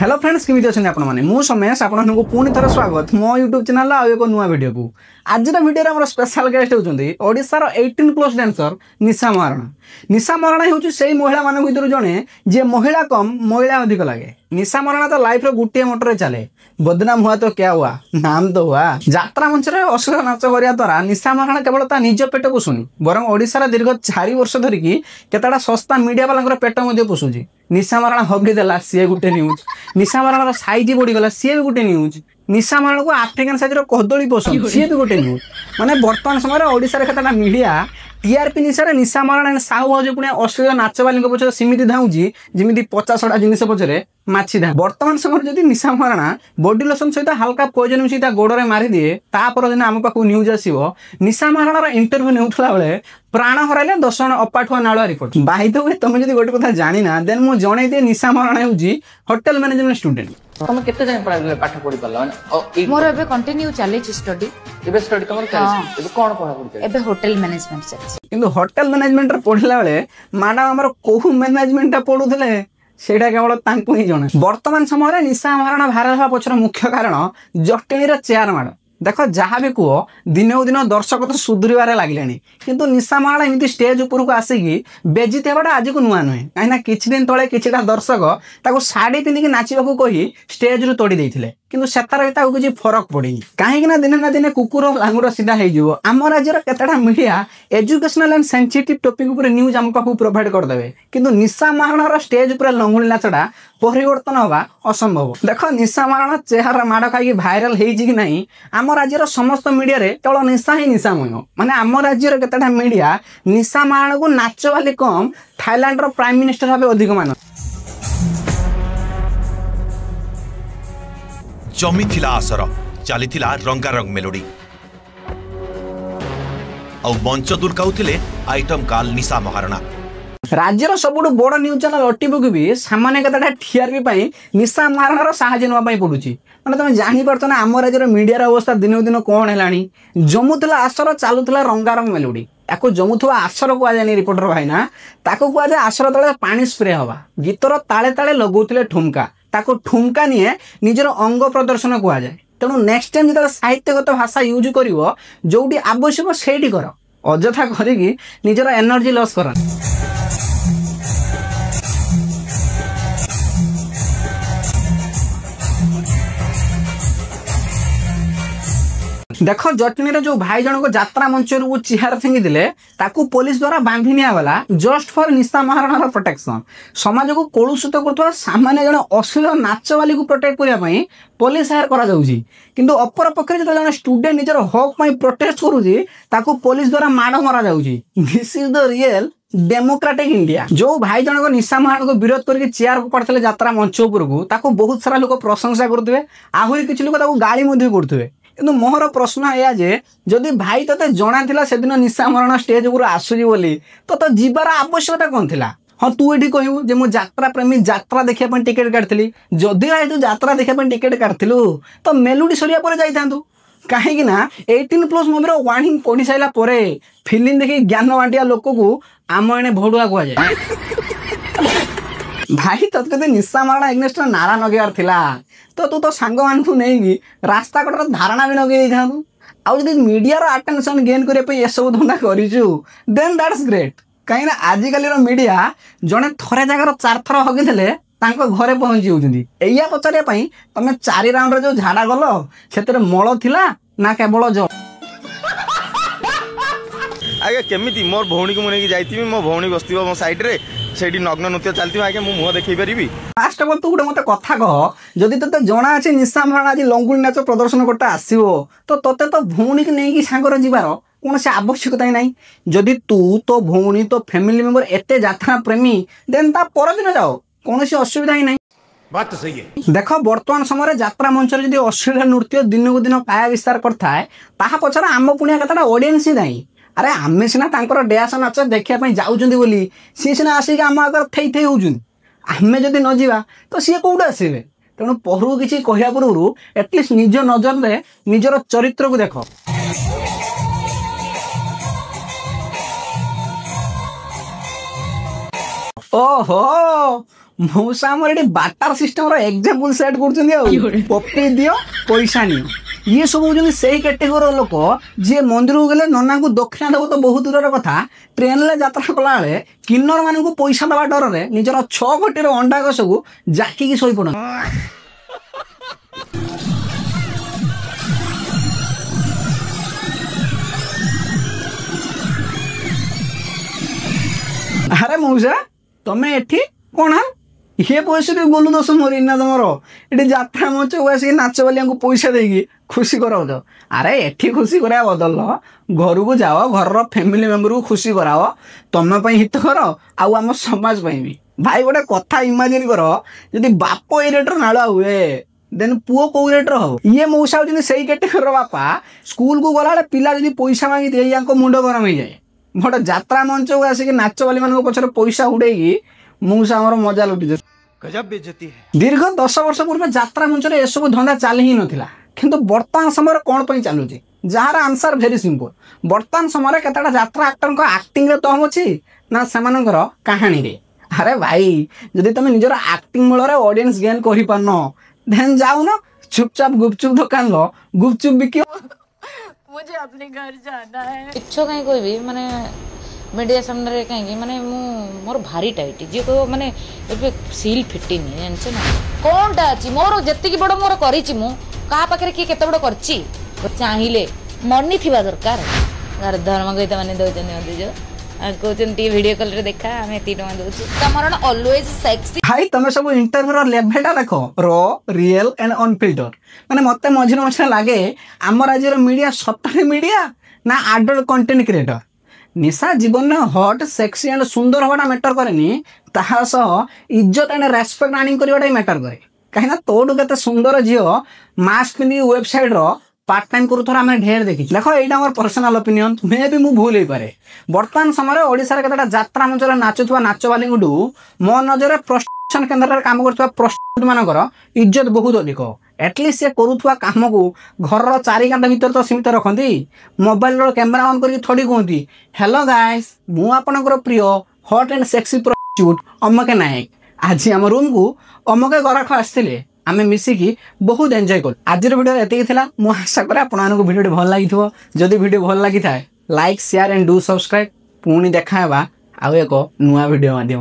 Hello friends केमी अच्छे आपण मैंने मु समेश आपको पुणी थर स्वागत मो यूट्यूब चैनल आउ एक नुआ वीडियो को आज वीडियो आम स्पेशल गेस्ट होती ओडिशार 18+ डांसर निशा महाराणा। निशा महाराणा हूँ से महिला मान भर जड़े जी महिला कम महिला अधिक लगे। निशा महाराणा तो लाइफ गोटे मोटर चले बदनाम हुआ तो क्या हुआ नाम तो हुआ। यात्रा मंच में अश्लील नाच करने द्वारा निशा महाराणा केवल ता निज पेट पोषुनी बर ओडिशार दीर्घ 4 वर्ष धरिकी केतटा सस्ता मीडिया वाला पेट पोषुची। निशा महाराणा हगिदेला सी गोटे न्यूज, निशा महाराणा साइज बढ़ीगला सी भी गोटे न्यूज, निशा महाराणा को आफ्रिकान साइज कदली पसंद सी भी गोटे न्यूज। माने वर्तमान समय ओडिशा केतटा मीडिया टीआरपी निशा निशा महाराणा साहू भाज पुणे अश्लील नाचवाली पचर सेमती धाऊँगी जमी 50टा जिनिस पचरे माछी धा। वर्तमान समय जदि निशा महाराणा बॉडी लोशन सहित हल्का पॉइजन मिसी गोड़े मारी दिए तापर दिन आम पाक न्यूज आसो निशा महाराणा इंटरव्यू नेउथला बेले प्राण हराइले 10 जण अपाठुआ नालुआ रिपोर्ट। बाय द वे तुम जदि गोटे कथा जानिना देन मु जणै दिए निशा महाराणा होउजी होटल मैनेजमेंट स्टूडेंट। तुम केते जाय पाठ पढि परला माने मोर एबे कंटिन्यू चले स्टडी एबे स्टडी तुमर चले एबे कोन पढा पढि एबे होटल मैनेजमेंट चले किंतु होटल मैनेजमेंट रे पढिला बेले मैडम हमर कोहु मैनेजमेंट पढुथले सेटा केवल तांको ही जणे। वर्तमान समय निशा महाराणा भाइराल होगा पछर मुख्य कारण जटिणीर चेयर माड़। देख जहाँ भी कह दिनकू दिन दर्शक तो सुधुरबार लगे किंतु निशा महाराणा एमती स्टेज उपरक आसिकी बेजित होगा आज को नुआ नुहे कहीं किसी दिन तले किसी दर्शक शाढ़ी पिंधिकी नाचवाक कही स्टेज रू तोड़ी देते किंतु सेतार किसी फरक पड़ी कहीं दिने ना दिने कुकुर लांगुर सीधा हो आम राज्यर केतटा media educational and sensitive topic उपर न्यूज आम पाक प्रोवाइड करदे किंतु निशा महाराणा स्टेज उपर लंगुली नाचटा परिवर्तन होगा असंभव। देख निशा महाराणा चेहरा माड़ खाई भाइराल कि नहीं आम राज्यर समस्त मीडिया रे केवल निशा ही निशामय माने आम राज्यर केतटा मीडिया निशा महाराणा को नाच वाली कम थाईलैंड रो प्राइम मिनिस्टर भाव अधिक मान जमी थिला आसर चली रंगारंग मेलोडी और मंच दुर्काउथिले आइटम काल निशा महाराणा। राज्यर सबुठ बड़ न्यूज चैनल ओटीवी को भी सामान्य केतटा टीआरपी निशा महाराणा साहाय्य नापी पड़ुची। मैंने तुम जापर ना आम राज्यर मीडिया अवस्था दिनकू दिन कौन है जमुला आसर चलुला रंगारंग मेलोडी या जमुवा आसर कहुए रिपोर्टर भाईना ताको कहुए आसर तले पानी स्प्रे हवा गीतर ताले ताले लगौले ठुमका ताको ठुमका निए निजर अंग प्रदर्शन कहुए। तेणु नेक्स्ट टाइम जो साहित्यगत भाषा यूज कर जो आवश्यक से कर अजथा करी निजर एनर्जी लॉस कर। देख जटनी जो भाई जनक यात्रा मंच चेयर फिंगी ताकू पुलिस द्वारा बांधि निगला just for Nisha Maharana protection. समाज को कलुषित कर सामान्य जन अश्लील नाचवाली को प्रोटेक्ट करने पुलिस हायर किंतु अपर पक्ष जो जन स्टूडेंट निजर हक प्रोटेस्ट करुँच पुलिस द्वारा माड़ मरा this is the real democratic India. जो भाई जनक निशा महाराणा को विरोध करके चेयर पड़ते यात्रा मंच उपरको बहुत सारा लोग प्रशंसा करुवे आहरी किसी लोग गाड़ी करुवे किंतु मोहर प्रश्न है जे जदि भाई ते जना से दिन निशा महाराणा स्टेज ऊपर आसूरी बोली तो जीवार आवश्यकता कौन थी। हाँ तू ये कहू जे मो यात्रा प्रेमी यात्रा देखा टिकेट काटली जदि भाई तू यात्रा देखा टिकेट काटलु तो मेलोडी सरिया पर जाइथांतु कहीं 18+ मूवी वार्निंग पढ़ी सारा फिल्म देखी ज्ञान बांटिया लोक को आम एने भड़ुआ कहुए। भाई तत्ते निशा महाराणा एग्नेस्ट नारा नगेबार थिला तो तू तो सांग मान को नहीं रास्ता कटर धारणा भी नगे था आदि मीडिया अटेंशन गेन करने ये सब धंदा करूँ देन दैट्स ग्रेट। कहीं आजिकल मीडिया जड़े थरे जगार 4 थर हगिदे घरे पहुंची होती या पचारे तुम 4 राउंड जो झाड़ा गल से मल थिला ना केवल जल आगे केमी मोर भौणी को मुझे जाइए मो भौणी बस मो सैड्रे से नग्न नृत्य चलती आगे मुह देखी पारि फास्ट तू गोटे मत कथा कह जदि ते जना अच्छे निशा महाराणा आज लंगुली नाच प्रदर्शन करते आसो तो तोते तो भौणी की नहीं सांगर जीवार कौन से आवश्यकता ही नहीं। जदि तू तो भौणी तो फैमिली मेंबर एते यात्रा प्रेमी देन ता परदिन जाओ कौन सी असुविधा ही नहीं। बात तो सही है। देख वर्तमान समय यात्रा मंच जदि अश्लील नृत्य दिनकू दिन काया विस्तार करता है ताहा पछर आम पुणिया कथा ऑडियंस ही नहीं। अरे आमे सिना डेस नाच देखापी जाऊँच बोली सी सीना आसिक आम आगे थई थई होउछन आमे जदि न जीवा तो सी कौट आसबे। तेणु पहरु किसी कहया पूर्व एटलिस्ट निज नजर में निजर चरित्र को देख। ओहो मौसा आमर ये बाटार सिस्टम एग्जांपल सेट कर पप्पी दियो पैसा नियो ये सब हूँ से कैटेगोरी लोक जी मंदिर को गले नना को दक्षिणा देव तो बहुत दूर कथा ट्रेन में यात्रा कला बेले किन्नर मान पैसा दवा डर में निजर 6 कोटी अंडा गस को जाकिकी शोई पड़ अरे मौसा तमें एठी कौन ये पैसा भी बोलू दस मोर ना तुम ये जात्रा मंच को आसिक नाच बालिया पैसा देगी खुशी कराओ अरे एठी खुशी करा बदल घर को जाओ घर फैमिली मेम्बर को खुशी कराओ तुम हित कर आम समाज भी भाई गोटे कथा इमाजिन कर जदि बाप ए रेट्र नाड़ा हुए देन पुओ कौ रेट्र हो ये मौसा होती से कैटेगोरी बापा स्कूल को गला पिला जब पैसा मांगी दिए या मुंड गरम हो जाए गोटे जात्रा मंच को आसिक नाच बाली मान पचर पैसा उड़ेगी मौसा आमर मजा लुटी गजब बेइज्जती है। दीर्घ 10 वर्ष पूर्व जात्रा मंच में एसबू धंदा चली ही नाला किंतु वर्तमान समय कौन पर चलुची जार आंसर भेरी सिंपल वर्तमान समय केतटा जात्रा एक्टर एक्टिंग रे दम अच्छी ना से कहानी रे अरे भाई जदि तुम निजर एक्टिंग बल ऑडियंस गेन कर पारन देन जाओ ना चुपचाप गुपचुप दुकान लो गुपचुप बिक मुझे अपने घर जाना है इच्छा कहीं कोई भी माने मीडिया सामने कहीं माने मोर भारी टाइट जी कह माने सिल फिटिनी जानछ ना कौनटा अच्छी मोर जी बड़ मोर करी क्या पाखे किए केते बड़ कर चाहिए मनी थी दरकार धर्म गीत मैंने दौरान कहते वीडियो कॉल रे देखा आम एति टका दउछु तमरण ऑलवेज सेक्सी भाई तुम सब इंटरव्यू लेवलटा देख रॉ रियल एंड अनफिल्टर माने मते मझिर मझिर लागे आम राज्यर मीडिया सप्ताह मीडिया ना आडल्ट कंटेंट क्रिएटर निशा जीवन में हट सेक्सी एंड सुंदर हवाटा मैटर करेनी ताहा सह इज्जत एंड रेस्पेक्ट आनी करवाटा मैटर करे कहीं तोटू के सुंदर झील मास्क पिंधि वेबसाइट पार्ट टाइम करूथार आम ढेर देखी देख यहाँ मोर पर्सनाल ओपिनियन मे भी मुझे भूल हो पारे बर्तमान समय ओडिशा रे केतटा जात्रा मंच नाचुवा नाच बाली मो नजर प्रशिक्षण केन्द्र काम कर प्रस्तुत मानकर इज्जत बहुत अधिक एटलिस्ट से करुवा काम को घर चारि कांटा भीतर तो सीमित रखती मोबाइल कैमेरा ऑन करके थोड़ी कहती हेलो गाइस मु आपनकर प्रिय हॉट एंड सेक्सी प्रस्टिट्यूट अमके नायक आज आम रूम को अमके गराख आसते आम मिसिकी बहुत एंजॉय कर आज वीडियो एतिक मु आशा करें आपको वीडियो भल लगी जदि वीडियो भल लगी था like share and do subscribe पुणी देखा आउ एक नुआ वीडियो माध्यम।